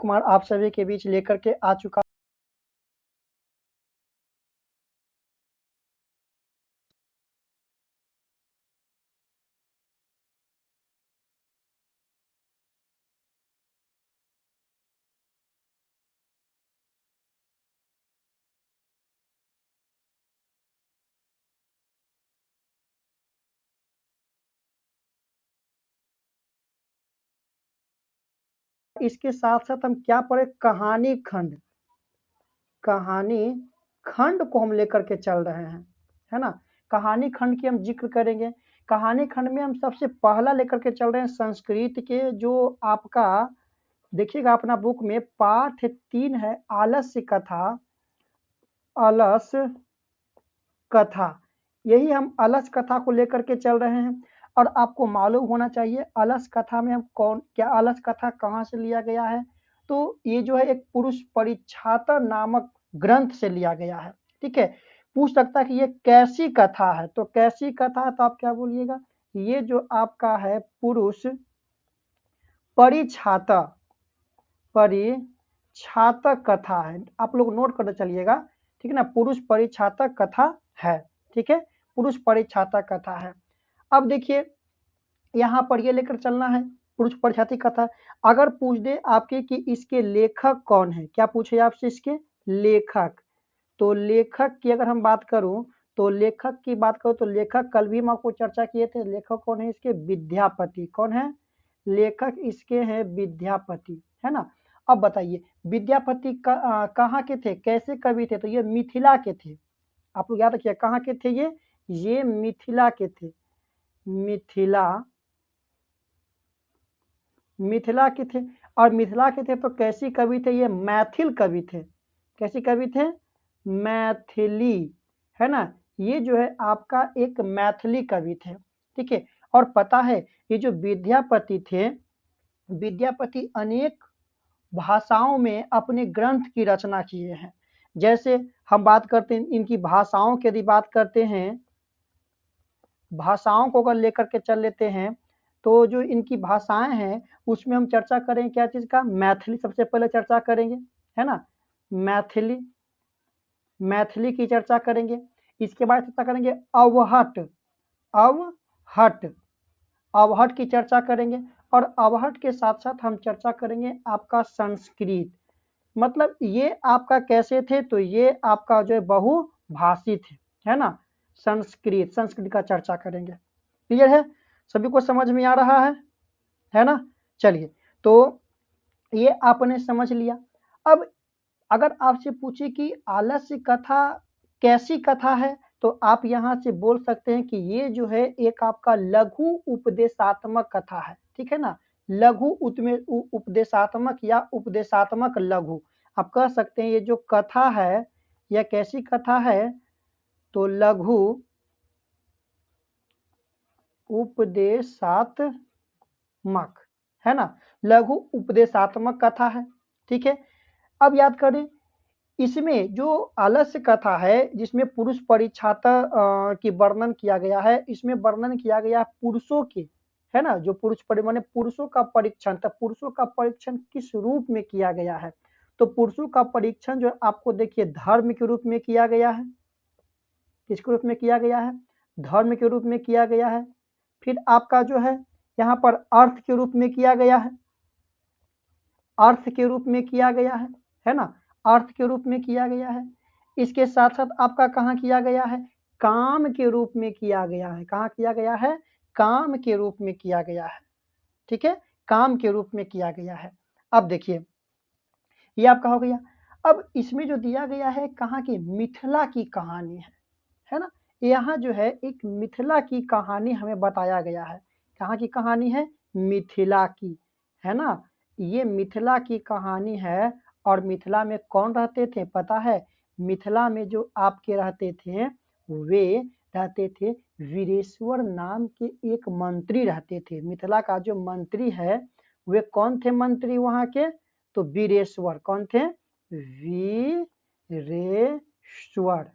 कुमार आप सभी के बीच लेकर के आ चुका। इसके साथ साथ हम क्या पढ़े, कहानी खंड। कहानी खंड को हम लेकर के चल रहे हैं, है ना। कहानी खंड की हम जिक्र करेंगे। कहानी खंड में हम सबसे पहला लेकर के चल रहे हैं संस्कृत के, जो आपका देखिएगा अपना बुक में पाठ 3 है, आलस्य कथा। अलस कथा, यही हम अलस कथा को लेकर के चल रहे हैं। और आपको मालूम होना चाहिए अलस कथा में हम कौन क्या, अलस कथा कहाँ से लिया गया है। तो ये जो है एक पुरुष परिच्छाता नामक ग्रंथ से लिया गया है। ठीक है, पूछ सकता है कि ये कैसी कथा है, तो कैसी कथा है तो आप क्या बोलिएगा, ये जो आपका है पुरुष परिच्छाता, परिच्छातक कथा है। आप लोग नोट करते चलिएगा, ठीक है ना, पुरुष परिच्छातक कथा है। ठीक है, पुरुष परिच्छातक कथा है। अब देखिए यहाँ पर ये लेकर चलना है पुरुष परिच्छाती कथा। अगर पूछ दे आपके कि इसके लेखक कौन है, क्या पूछे आपसे इसके लेखक, तो लेखक की अगर हम बात करूं, तो लेखक की बात करूं तो लेखक कल भी हम आपको चर्चा किए थे, लेखक कौन है इसके, विद्यापति। कौन है लेखक इसके, हैं विद्यापति, है ना। अब बताइए विद्यापति कहाँ के थे, कैसे कवि थे, तो ये मिथिला के थे। आप लोग याद रखिए कहाँ के थे ये मिथिला के थे। मिथिला, मिथिला के थे। और मिथिला के थे तो कैसी कवि थे, ये मैथिल कवि थे। कैसी कवि थे, मैथिली, है ना। ये जो है आपका एक मैथिली कवि थे। ठीक है, और पता है ये जो विद्यापति थे, विद्यापति अनेक भाषाओं में अपने ग्रंथ की रचना किए हैं। जैसे हम बात करते हैं इनकी भाषाओं की, यदि बात करते हैं भाषाओं को अगर लेकर के चल लेते हैं, तो जो इनकी भाषाएं हैं उसमें हम चर्चा करेंगे क्या चीज का, मैथिली सबसे पहले चर्चा करेंगे, है ना। मैथिली, मैथिली की चर्चा करेंगे। इसके बाद चर्चा करेंगे अवहट, अवहट, अवहट की चर्चा करेंगे। और अवहट के साथ साथ हम चर्चा करेंगे आपका संस्कृत। मतलब ये आपका कैसे थे, तो ये आपका जो है बहुभाषी थे, है ना। संस्कृत, संस्कृत का चर्चा करेंगे। क्लियर है, सभी को समझ में आ रहा है ना। चलिए, तो ये आपने समझ लिया। अब अगर आपसे पूछे कि आलस्य कथा कैसी कथा है, तो आप यहां से बोल सकते हैं कि ये जो है एक आपका लघु उपदेशात्मक कथा है। ठीक है ना, लघु उपदेशात्मक या उपदेशात्मक लघु, आप कह सकते हैं ये जो कथा है यह कैसी कथा है, तो लघु उपदेशात्मक, है ना, लघु उपदेशात्मक कथा है। ठीक है, अब याद करें इसमें जो आलस्य कथा है जिसमें पुरुष परिच्छाता की वर्णन किया गया है, इसमें वर्णन किया गया है पुरुषों के, है ना, जो पुरुष माने पुरुषों का परीक्षण, तो पुरुषों का परीक्षण किस रूप में किया गया है, तो पुरुषों का परीक्षण जो आपको देखिए धर्म के रूप में किया गया है। किसके रूप में किया गया है, धर्म के रूप में किया गया है। फिर आपका जो है यहाँ पर अर्थ के रूप में किया गया है, अर्थ के रूप में किया गया है ना, अर्थ के रूप में किया गया है। इसके साथ साथ आपका कहाँ किया गया है, काम के रूप में किया गया है। कहाँ किया गया है, काम के रूप में किया गया है। ठीक है, काम के रूप में किया गया है। अब देखिए ये आपका हो गया। अब इसमें जो दिया गया है कहाँ की, मिथिला की कहानी है ना। यहाँ जो है एक मिथिला की कहानी हमें बताया गया है। कहाँ की कहानी है, मिथिला की, है ना। ये मिथिला की कहानी है। और मिथिला में कौन रहते थे पता है, मिथिला में जो आपके रहते थे वे रहते थे वीरेश्वर नाम के एक मंत्री रहते थे। मिथिला का जो मंत्री है वे कौन थे मंत्री वहां के, तो वीरेश्वर। कौन थे, वीरेश्वर,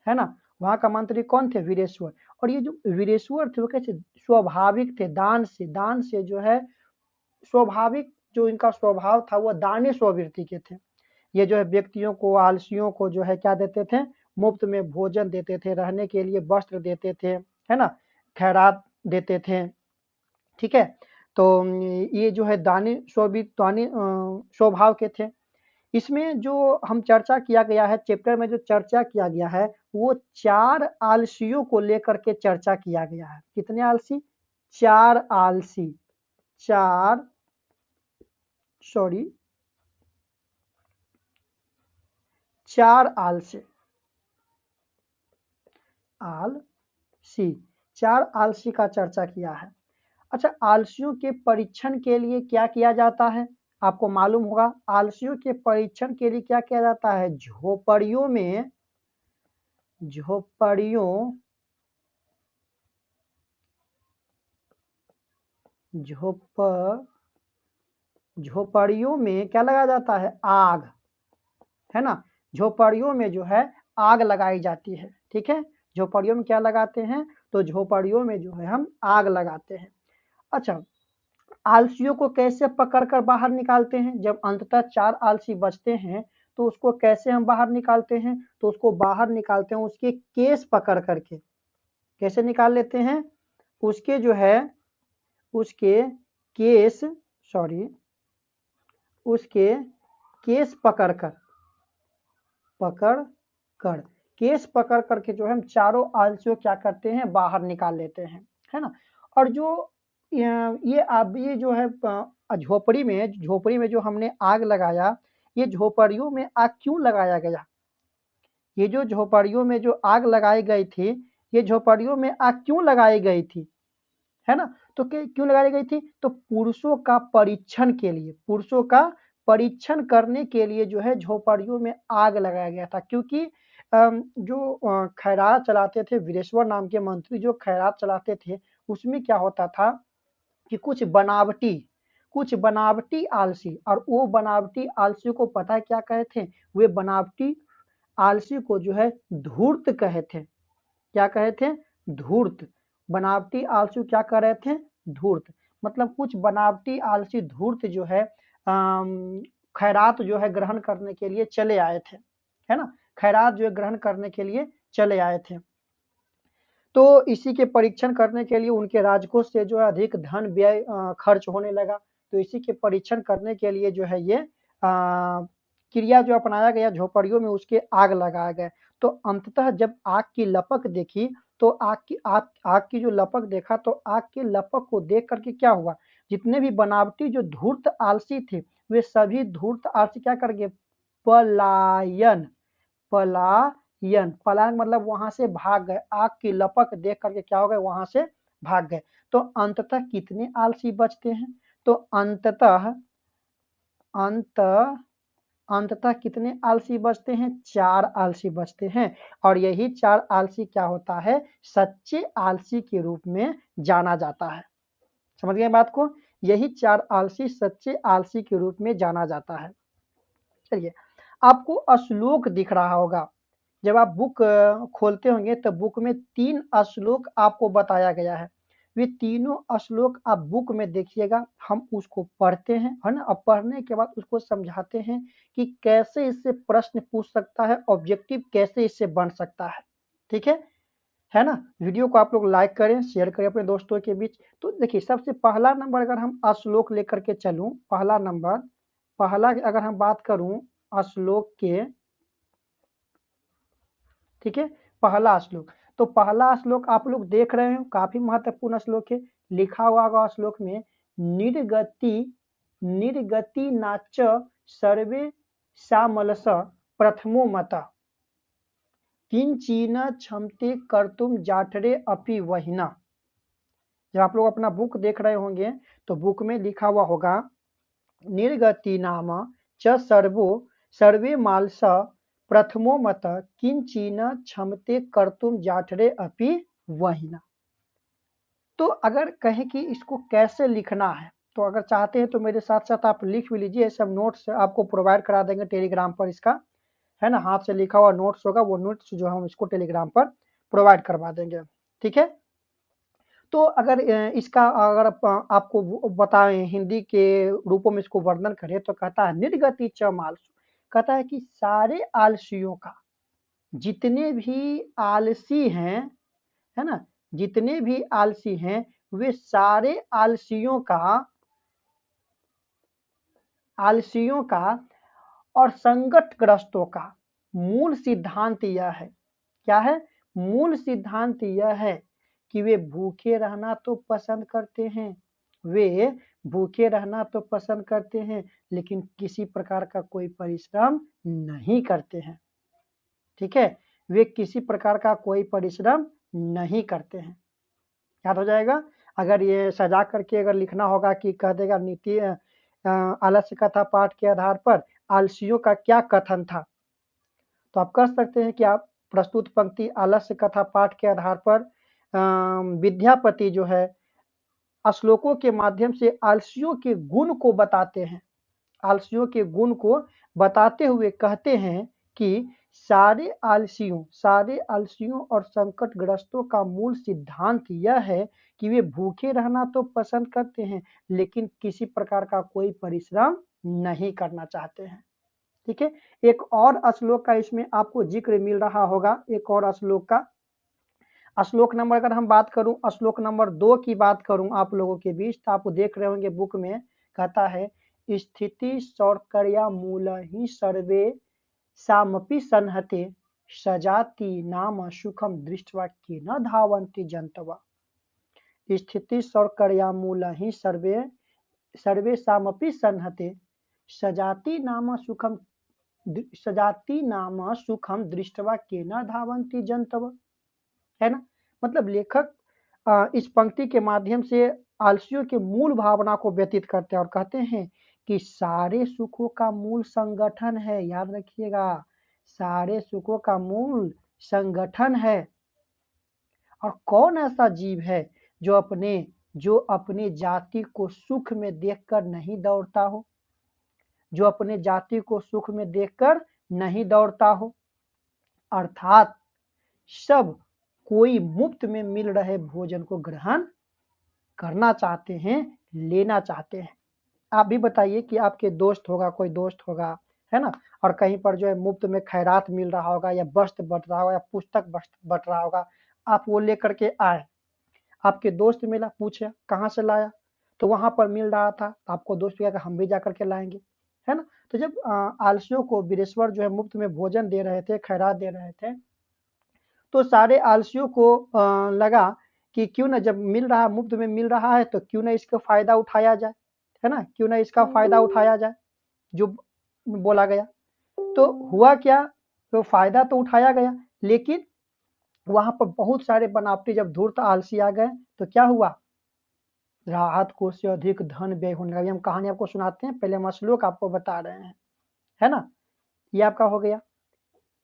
है ना, वहां का मंत्री कौन थे, वीरेश्वर। और ये जो वीरेश्वर थे वो कैसे, स्वाभाविक थे, दान से जो है स्वाभाविक जो इनका स्वभाव था वो दानी स्ववृत्ति के थे। ये जो है व्यक्तियों को, आलसियों को जो है क्या देते थे, मुफ्त में भोजन देते थे, रहने के लिए वस्त्र देते थे, है ना, खैरात देते थे। ठीक है, तो ये जो है दानी स्वभाव के थे। इसमें जो हम चर्चा किया गया है, चैप्टर में जो चर्चा किया गया है वो 4 आलसियों को लेकर के चर्चा किया गया है। कितने आलसी? 4 आलसी, 4 सॉरी 4 आलसी, आलसी 4 आलसी का चर्चा किया है। अच्छा, आलसियों के परीक्षण के लिए क्या किया जाता है? आपको मालूम होगा आलसियों के परीक्षण के लिए क्या किया जाता है? झोपड़ियों में, झोपड़ियों झोपड़ियों में क्या लगाया जाता है? आग, है ना। झोपड़ियों में जो है आग लगाई जाती है। ठीक है, झोपड़ियों में क्या लगाते हैं? तो झोपड़ियों में जो है हम आग लगाते हैं। अच्छा, आलसियों को कैसे पकड़कर बाहर निकालते हैं? जब अंततः 4 आलसी बचते हैं तो उसको कैसे हम बाहर निकालते हैं? तो उसको बाहर निकालते हैं उसके केस पकड़ करके। कैसे निकाल लेते हैं? उसके जो है उसके केस सॉरी उसके केस पकड़कर केस पकड़ करके जो है हम चारों आलसियों क्या करते हैं? बाहर निकाल लेते हैं, है ना। और जो ये अब ये जो है झोपड़ी में जो हमने आग लगाया, ये झोपड़ियों में आग क्यों लगाया गया? ये जो झोपड़ियों में जो आग लगाई गई थी, ये झोपड़ियों में आग क्यों लगाई गई थी, है ना। तो क्यों लगाई गई थी? तो पुरुषों का परीक्षण के लिए, पुरुषों का परीक्षण करने के लिए जो है झोपड़ियों में आग लगाया गया था। क्योंकि जो खैरात चलाते थे, वीरेश्वर नाम के मंत्री जो खैरात चलाते थे, उसमें क्या होता था कि कुछ बनावटी आलसी, और वो बनावटी आलसी को पता है क्या कहे थे? वे बनावटी आलसी को जो है धूर्त कहे थे। क्या कहे थे? धूर्त। बनावटी आलसी क्या कर रहे थे? धूर्त। मतलब कुछ बनावटी आलसी धूर्त जो है खैरात जो है ग्रहण करने के लिए चले आए थे, है ना। खैरात जो है ग्रहण करने के लिए चले आए थे। तो इसी के परीक्षण करने के लिए उनके राजकोष से जो है अधिक धन व्यय खर्च होने लगा। तो इसी के परीक्षण करने के लिए जो है ये क्रिया जो अपनाया गया झोपड़ियों में, उसके आग लगाया गया। तो अंततः जब आग की लपक देखी, तो आग की जो लपक देखा, तो आग की लपक को देख करके क्या हुआ? जितने भी बनावटी जो धूर्त आलसी थे, वे सभी धूर्त आलसी क्या कर गए? पलायन, पलायन मतलब वहां से भाग गए। आग की लपक देख करके क्या हो गए? वहां से भाग गए। तो अंततः कितने आलसी बचते हैं? तो अंत अंततः कितने आलसी बचते हैं? 4 आलसी बचते हैं। और यही 4 आलसी क्या होता है? सच्चे आलसी के रूप में जाना जाता है। समझ गए बात को? यही 4 आलसी सच्चे आलसी के रूप में जाना जाता है। चलिए, आपको श्लोक दिख रहा होगा। जब आप बुक खोलते होंगे तो बुक में 3 श्लोक आपको बताया गया है। वे तीनों श्लोक आप बुक में देखिएगा, हम उसको पढ़ते हैं, है ना। अब पढ़ने के बाद उसको समझाते हैं कि कैसे इससे प्रश्न पूछ सकता है, ऑब्जेक्टिव कैसे इससे बन सकता है। ठीक है ना। वीडियो को आप लोग लाइक करें, शेयर करें अपने दोस्तों के बीच। तो देखिए, सबसे पहला नंबर अगर हम श्लोक लेकर के चलूं, पहला अगर हम बात करूं श्लोक के, ठीक है, पहला श्लोक। तो पहला श्लोक आप लोग देख रहे हो, काफी महत्वपूर्ण श्लोक है। लिखा हुआ होगा श्लोक में, निर्गति नाच सर्वे सामलस प्रथमो मत किंचीन क्षमते कर्तुम जाठरे अपि वहिना। जब आप लोग अपना बुक देख रहे होंगे तो बुक में लिखा हुआ होगा, निर्गति नाम च सर्वे मालस प्रथमो मत किंचीन क्षमते कर्तुम जाठरे अपि वहिना। तो अगर कहें कि इसको कैसे लिखना है, तो अगर चाहते हैं तो मेरे साथ साथ आप लिख भी लीजिए। सब नोट्स आपको प्रोवाइड करा देंगे टेलीग्राम पर इसका, है ना। हाथ से लिखा हुआ नोट्स होगा, वो नोट्स जो हम इसको टेलीग्राम पर प्रोवाइड करवा देंगे। ठीक है, तो अगर इसका अगर आपको बताएं हिंदी के रूपों में इसको वर्णन करें तो कहता है निर्गति च आलसु, कहता है कि सारे आलसियों का, जितने भी आलसी हैं, है ना, जितने भी आलसी हैं वे सारे आलसियों का और संकटग्रस्तों का मूल सिद्धांत यह है, क्या है? मूल सिद्धांत यह है कि वे भूखे रहना तो पसंद करते हैं, वे भूखे रहना तो पसंद करते हैं, लेकिन किसी प्रकार का कोई परिश्रम नहीं करते हैं। ठीक है, वे किसी प्रकार का कोई परिश्रम नहीं करते हैं। याद हो जाएगा। अगर ये सजा करके अगर लिखना होगा कि कह देगा नीति आलस्य कथा पाठ के आधार पर आलसियों का क्या कथन था, तो आप कह सकते हैं कि आप प्रस्तुत पंक्ति आलस्य कथा पाठ के आधार पर विद्यापति जो है श्लोकों के माध्यम से आलसियों के गुण को बताते हैं, आलसियों के गुण को बताते हुए कहते हैं कि सारे आलसियों और संकटग्रस्तों का मूल सिद्धांत यह है कि वे भूखे रहना तो पसंद करते हैं, लेकिन किसी प्रकार का कोई परिश्रम नहीं करना चाहते हैं। ठीक है, एक और श्लोक का इसमें आपको जिक्र मिल रहा होगा, एक और श्लोक का। श्लोक नंबर अगर हम बात करूं, श्लोक नंबर 2 की बात करूं आप लोगों के बीच, तो आप देख रहे होंगे बुक में कहता है स्थिति सौर्कर्या मूल ही सर्वे सामपि संहते सजाति नाम सुखम दृष्टवा के न धावंती जंतवा। स्थिति सौर्कर्या मूल ही सर्वे सामपि संहते सजाति नाम सुखम दृष्टवा के न धावंती जंतवा, है ना। मतलब लेखक इस पंक्ति के माध्यम से आलसियों के मूल भावना को व्यतीत करते हैं और कहते हैं कि सारे सुखों का मूल संगठन है, याद रखिएगा, सारे सुखों का मूल संगठन है। और कौन ऐसा जीव है जो अपने जाति को सुख में देखकर नहीं दौड़ता हो, जो अपने जाति को सुख में देखकर नहीं दौड़ता हो। अर्थात सब कोई मुफ्त में मिल रहे भोजन को ग्रहण करना चाहते हैं, लेना चाहते हैं। आप भी बताइए कि आपके दोस्त होगा, कोई दोस्त होगा, है ना, और कहीं पर जो है मुफ्त में खैरात मिल रहा होगा या वस्त्र बट रहा होगा या पुस्तक बट रहा होगा, आप वो लेकर के आए, आपके दोस्त मिला, पूछे कहाँ से लाया, तो वहां पर मिल रहा था, आपको दोस्त कहा हम भी जाकर के लाएंगे, है ना। तो जब आलसियों को वीरेश्वर जो है मुफ्त में भोजन दे रहे थे, खैरात दे रहे थे, तो सारे आलसियों को लगा कि क्यों ना, जब मिल रहा, मुफ्त में मिल रहा है, तो क्यों ना इसका फायदा उठाया जाए, है ना, क्यों ना इसका फायदा उठाया जाए जो बोला गया। तो हुआ क्या, तो फायदा तो उठाया गया, लेकिन वहां पर बहुत सारे बनावटी जब धूर्त आलसी आ गए तो क्या हुआ, राहत कोष से अधिक धन व्यय होने लगा। हम कहानी आपको सुनाते हैं, पहले हम श्लोक आपको बता रहे हैं, है ना। ये आपका हो गया,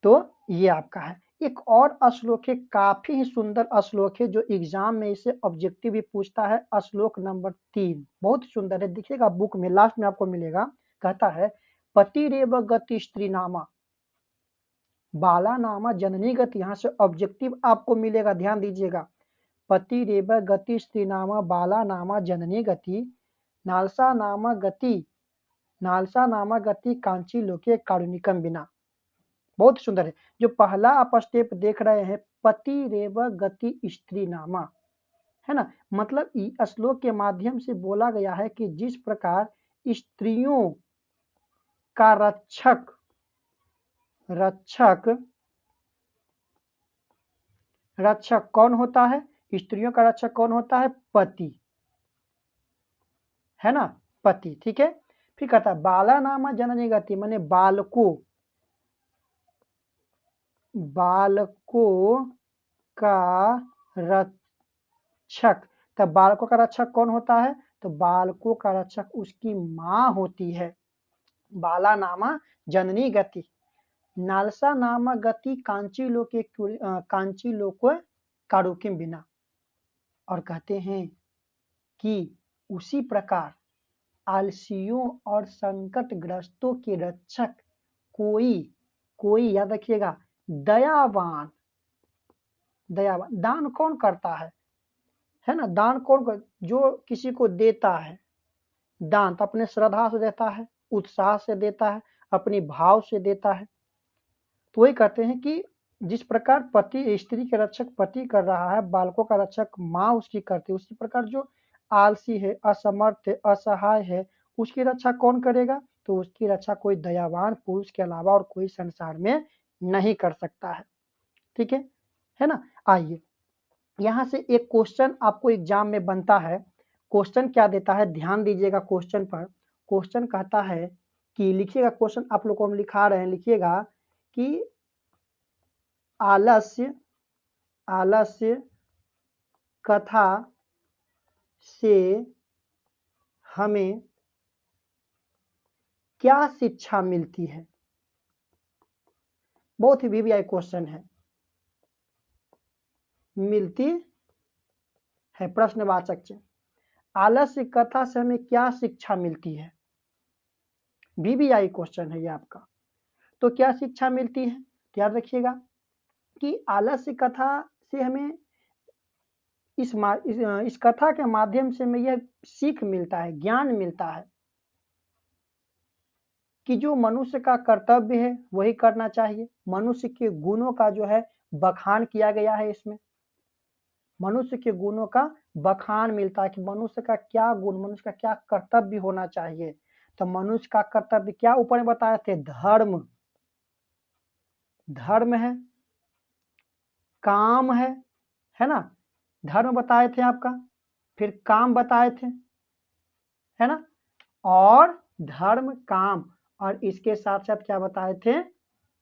तो ये आपका है। एक और श्लोक है, काफी ही सुंदर श्लोक है, जो एग्जाम में इसे ऑब्जेक्टिव भी पूछता है। श्लोक नंबर 3 बहुत सुंदर है, देखिएगा बुक में लास्ट में आपको मिलेगा। कहता है पतिरेव गति स्त्री नामा बाला नामा जननी गति, यहाँ से ऑब्जेक्टिव आपको मिलेगा, ध्यान दीजिएगा। पतिरेव गति स्त्री नामा बाला नामा जननी गति नालसा नामा गति कांची लोके कारुणिकम बिना। बहुत सुंदर है। जो पहला आप स्टेप देख रहे हैं, पति रेव गति स्त्री नामा, है ना, मतलब श्लोक के माध्यम से बोला गया है कि जिस प्रकार स्त्रियों का रक्षक कौन होता है, स्त्रियों का रक्षक कौन होता है, पति, है ना, पति। ठीक है, फिर कहता है बाला नामा जननी गति, माने बालकों का रक्षक। तब बालकों का रक्षक कौन होता है, तो बालकों का रक्षक उसकी माँ होती है। बाला नामा जननी गति नालसा नामा गति कांची लोक कारुकिम बिना। और कहते हैं कि उसी प्रकार आलसियों और संकटग्रस्तों के रक्षक कोई याद रखिएगा, दयावान। दान कौन करता है, है ना। दान जो किसी को देता है, दान तो अपने श्रद्धा से देता है, उत्साह से देता है, अपनी भाव से देता है। तो वही कहते हैं कि जिस प्रकार पति स्त्री के रक्षक पति कर रहा है, बालकों का रक्षक माँ उसकी करती है, उसी प्रकार जो आलसी है, असमर्थ है, असहाय है, उसकी रक्षा कौन करेगा? तो उसकी रक्षा कोई दयावान पुरुष के अलावा और कोई संसार में नहीं कर सकता है। ठीक है ना। आइए यहां से एक क्वेश्चन आपको एग्जाम में बनता है। क्वेश्चन क्या देता है, ध्यान दीजिएगा क्वेश्चन पर। क्वेश्चन कहता है कि लिखिएगा, क्वेश्चन आप लोग को हम लिखा रहे हैं, लिखिएगा कि आलस्य आलस्य कथा से हमें क्या शिक्षा मिलती है। बहुत ही वीवीआई क्वेश्चन है, मिलती है प्रश्नवाचक से। आलस्य कथा से हमें क्या शिक्षा मिलती है, वीवीआई क्वेश्चन है ये आपका। तो क्या शिक्षा मिलती है, याद रखिएगा कि आलस्य कथा से हमें इस कथा के माध्यम से हमें यह सीख मिलता है, ज्ञान मिलता है कि जो मनुष्य का कर्तव्य है वही करना चाहिए। मनुष्य के गुणों का जो है बखान किया गया है इसमें। मनुष्य के गुणों का बखान मिलता है कि मनुष्य का क्या गुण, मनुष्य का क्या कर्तव्य होना चाहिए। तो मनुष्य का कर्तव्य क्या ऊपर में बताए थे, धर्म, धर्म है, काम है ना। धर्म बताए थे आपका, फिर काम बताए थे, है ना। और धर्म काम, और इसके साथ साथ क्या बताए थे,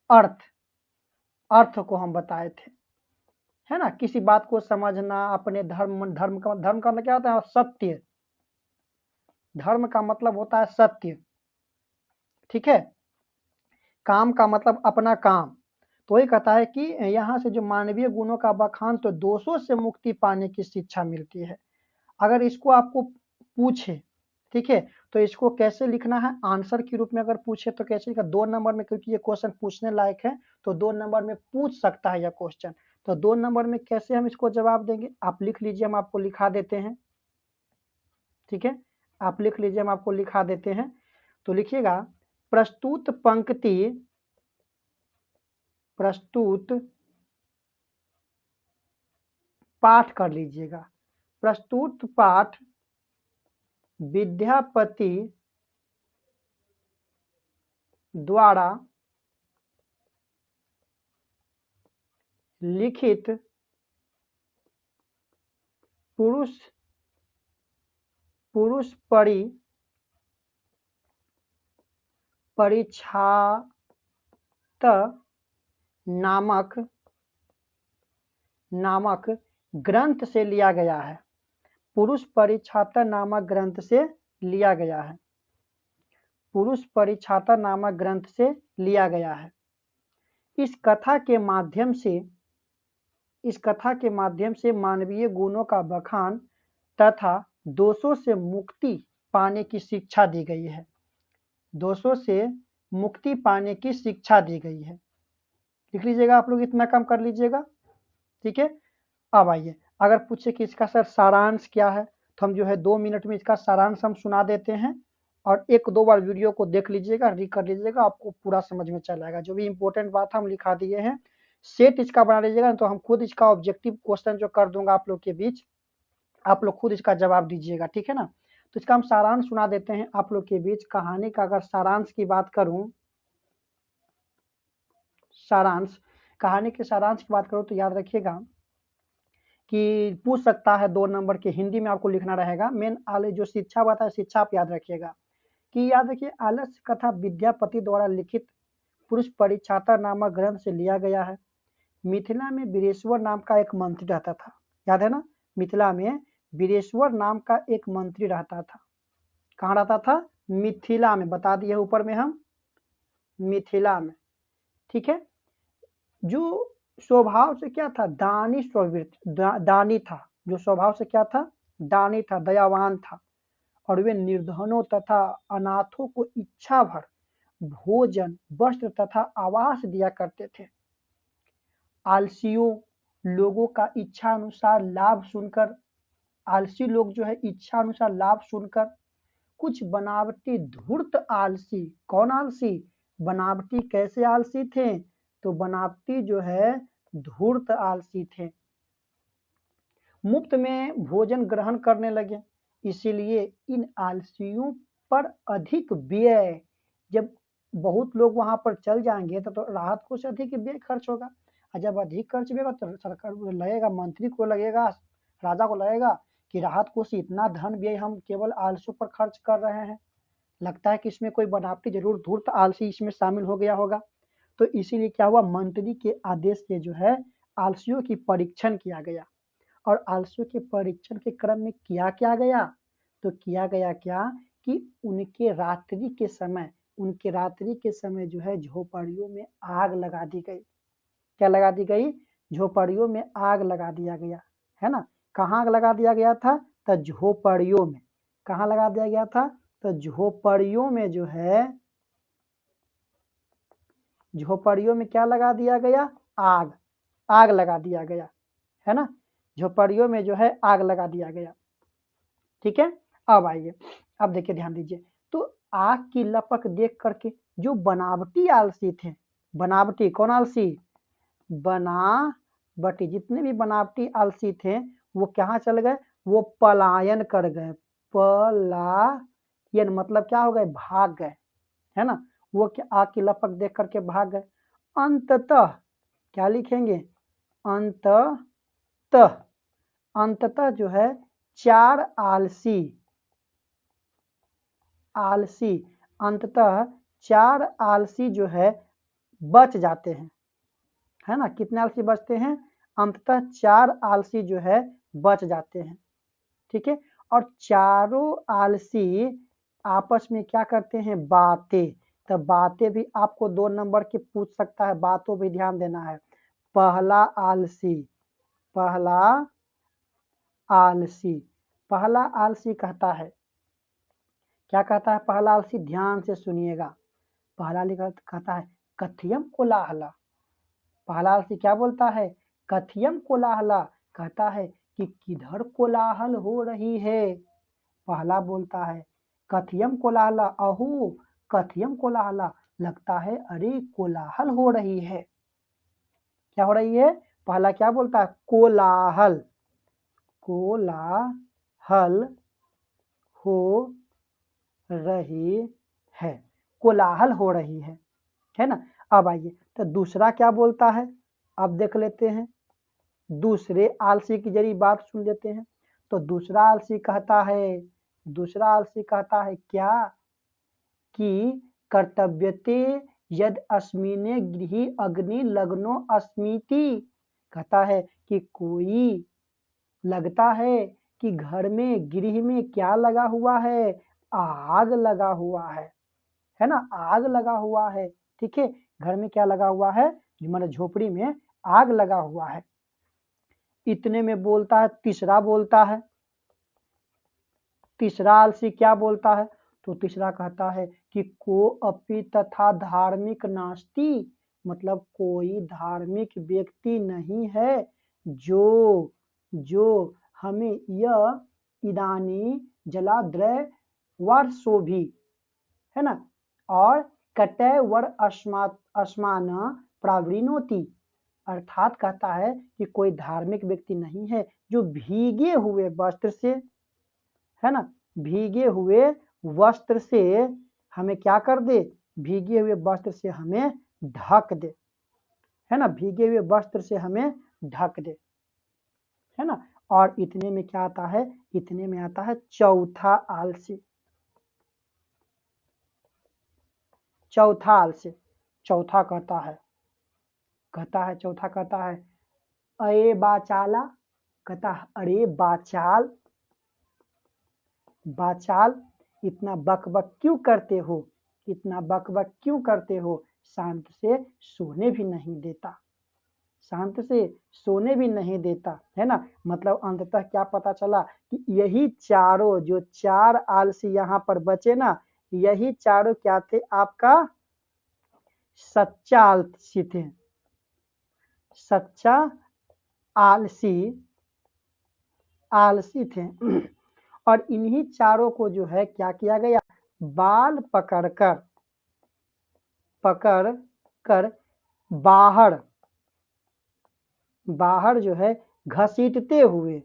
अर्थ, अर्थ को हम बताए थे, है ना। किसी बात को समझना, अपने धर्म का मतलब क्या होता है, सत्य। धर्म का मतलब होता है सत्य, ठीक है। काम का मतलब अपना काम। तो वही कहता है कि यहाँ से जो मानवीय गुणों का बखान, तो दोषों से मुक्ति पाने की शिक्षा मिलती है। अगर इसको आपको पूछे, ठीक है, तो इसको कैसे लिखना है, आंसर के रूप में अगर पूछे तो कैसे लिखा, 2 नंबर में, क्योंकि ये क्वेश्चन पूछने लायक है तो 2 नंबर में पूछ सकता है यह क्वेश्चन। तो 2 नंबर में कैसे हम इसको जवाब देंगे, आप लिख लीजिए, हम आपको लिखा देते हैं, ठीक है। आप लिख लीजिए, हम आपको लिखा देते हैं। तो लिखिएगा, प्रस्तुत पंक्ति, प्रस्तुत पाठ कर लीजिएगा। प्रस्तुत पाठ विद्यापति द्वारा लिखित पुरुष पुरुष परिच्छाद नामक ग्रंथ से लिया गया है। पुरुष परिच्छाद नामक ग्रंथ से लिया गया है। पुरुष परिच्छाद नामक ग्रंथ से लिया गया है। इस कथा के माध्यम से मानवीय गुणों का बखान तथा दोषों से मुक्ति पाने की शिक्षा दी गई है। दोषों से मुक्ति पाने की शिक्षा दी गई है। लिख लीजिएगा, आप लोग इतना काम कर लीजिएगा, ठीक है। अब आइए, अगर पूछे कि इसका सर सारांश क्या है, तो हम जो है 2 मिनट में इसका सारांश हम सुना देते हैं, और 1-2 बार वीडियो को देख लीजिएगा, री कर लीजिएगा, आपको पूरा समझ में चल आएगा। जो भी इंपॉर्टेंट बात हम लिखा दिए हैं, सेट इसका बना लीजिएगा, तो हम खुद इसका ऑब्जेक्टिव क्वेश्चन जो कर दूंगा आप लोग के बीच, आप लोग खुद इसका जवाब दीजिएगा, ठीक है ना। तो इसका हम सारांश सुना देते हैं आप लोग के बीच। कहानी का अगर सारांश की बात करूं, सारांश, कहानी के सारांश की बात करूं तो याद रखिएगा कि पूछ सकता है 2 नंबर के, हिंदी में आपको लिखना रहेगा। मेन आले जो शिक्षा बात है, शिक्षा आप याद रखिएगा कि याद रखिए, आलस्य कथा विद्यापति द्वारा लिखित पुरुष परिच्छाता नामक ग्रंथ से लिया गया है। मिथिला में वीरेश्वर नाम का एक मंत्री रहता था, याद है ना। मिथिला में वीरेश्वर नाम का एक मंत्री रहता था। कहाँ रहता था, मिथिला में, बता दिए ऊपर में हम, मिथिला में, ठीक है। जो स्वभाव से क्या था, दानी स्ववृत्ति, दानी था। जो स्वभाव से क्या था, दानी था, दयावान था। और वे निर्धनों तथा अनाथों को इच्छा भर भोजन, वस्त्र तथा आवास दिया करते थे। आलसियों लोगों का इच्छा अनुसार लाभ सुनकर आलसी लोग जो है इच्छा अनुसार लाभ सुनकर, कुछ बनावटी धूर्त आलसी। कौन आलसी? बनावटी कैसे आलसी थे? तो बनावटी जो है धूर्त आलसी थे। मुफ्त में भोजन ग्रहण करने लगे, इसीलिए इन आलसियों पर अधिक व्यय, जब बहुत लोग वहां पर चल जाएंगे तो राहत कोष से अधिक व्यय खर्च होगा, और जब अधिक खर्च होगा तो सरकार को लगेगा, मंत्री को लगेगा, राजा को लगेगा कि राहत कोष से इतना धन व्यय हम केवल आलसियों पर खर्च कर रहे हैं, लगता है कि इसमें कोई बनावटी जरूर धूर्त आलसी इसमें शामिल हो गया होगा। तो इसीलिए क्या हुआ, मंत्री के आदेश से जो है आलसियों की परीक्षण किया गया, और आलसियों के परीक्षण के क्रम में किया क्या गया, तो किया गया क्या कि उनके रात्रि के समय जो है झोपड़ियों में आग लगा दी गई। क्या लगा दी गई? झोपड़ियों में आग लगा दिया गया, है ना। कहाँ आग लगा दिया गया था? तो झोपड़ियों में। कहाँ लगा दिया गया था? तो झोपड़ियों में जो है, झोपड़ियों में क्या लगा दिया गया? आग लगा दिया गया, है ना। झोपड़ियों में जो है आग लगा दिया गया। ठीक है, अब आइए, अब देखिए, ध्यान दीजिए। तो आग की लपक देख करके जो बनावटी आलसी थे, बनावटी कौन आलसी? बनावटी, जितने भी बनावटी आलसी थे वो कहाँ चल गए? वो पलायन कर गए। पलायन मतलब क्या हो गए? भाग गए, है ना। वो क्या आग की लपक देख करके भाग गए। अंततः क्या लिखेंगे? अंततः जो है 4 आलसी अंततः 4 आलसी जो है बच जाते हैं, है ना। कितने आलसी बचते हैं? अंततः 4 आलसी जो है बच जाते हैं। ठीक है, और चारों आलसी आपस में क्या करते हैं? बातें। तो बातें भी आपको 2 नंबर की पूछ सकता है, बातों भी ध्यान देना है। पहला आलसी कहता है, क्या कहता है पहला आलसी? ध्यान से सुनिएगा। पहला कहता है कथियम कोलाहला। पहला आलसी क्या बोलता है? कथियम कोलाहला। कहता है कि किधर कोलाहल हो रही है। पहला बोलता है कथियम कोलाहला, अहो कथियम कोलाहला, लगता है अरे कोलाहल हो रही है। क्या हो रही है? पहला क्या बोलता है? कोलाहल हो रही है, कोलाहल हो रही है ना। अब आइए, तो दूसरा क्या बोलता है, अब देख लेते हैं। दूसरे आलसी की जरी बात सुन लेते हैं। तो दूसरा आलसी कहता है क्या कि कर्तव्यते यद अस्मिने गृही अग्नि लग्नो अस्मिति। कहता है कि कोई लगता है कि घर में, गृह में क्या लगा हुआ है? आग लगा हुआ है ना, आग लगा हुआ है। ठीक है, घर में क्या लगा हुआ है? मतलब झोपड़ी में आग लगा हुआ है। इतने में बोलता है, तीसरा बोलता है, तीसरा आलसी क्या बोलता है? तो तीसरा कहता है कि को अपि तथा धार्मिक नास्ति, मतलब कोई धार्मिक व्यक्ति नहीं है जो हमें यह इदानी जलाद्रय वर्षो भी, है ना, और कटय वर अस्मान प्रावृणोति। अर्थात कहता है कि कोई धार्मिक व्यक्ति नहीं है जो भीगे हुए वस्त्र से, है ना, भीगे हुए वस्त्र से हमें क्या कर दे? भीगे हुए वस्त्र से हमें ढक दे, है ना, भीगे हुए वस्त्र से हमें ढक दे, है ना। और इतने में क्या आता है? इतने में आता है चौथा आलसी। चौथा कहता है अरे बाचाला, कहता है अरे बाचाल, इतना बकबक क्यों करते हो, इतना बकबक क्यों करते हो? शांत से सोने भी नहीं देता, शांत से सोने भी नहीं देता, है ना। मतलब अंततः क्या पता चला कि यही चारों, जो 4 आलसी यहाँ पर बचे ना, यही चारों क्या थे? आपका सच्चा आलसी थे। सच्चा आलसी आलसी थे। और इन्हीं चारों को जो है क्या किया गया, बाल पकड़कर बाहर बाहर जो है घसीटते हुए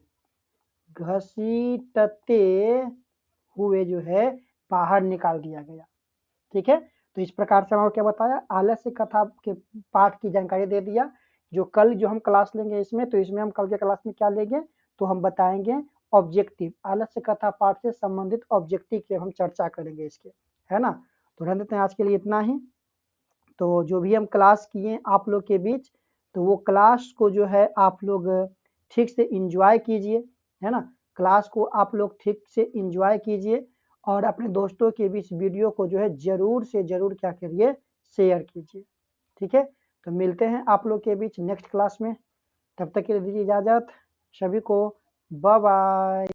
जो है बाहर निकाल दिया गया। ठीक है, तो इस प्रकार से हम क्या बताया, आलस्य कथा के पाठ की जानकारी दे दिया। जो कल जो हम क्लास लेंगे इसमें, तो इसमें हम कल के क्लास में क्या लेंगे, तो हम बताएंगे ऑब्जेक्टिव, आलस्य कथा पाठ से संबंधित ऑब्जेक्टिव की हम चर्चा करेंगे इसके, है ना। तो रहने देते हैं आज के लिए इतना ही। तो जो भी हम क्लास किए आप लोग के बीच, तो वो क्लास को जो है आप लोग ठीक से इंजॉय कीजिए, है ना। क्लास को आप लोग ठीक से इंजॉय कीजिए और अपने दोस्तों के बीच वीडियो को जो है जरूर से जरूर क्या करिए, शेयर कीजिए। ठीक है, तो मिलते हैं आप लोग के बीच नेक्स्ट क्लास में। तब तक के लिए दीजिए इजाजत सभी को। Bye bye.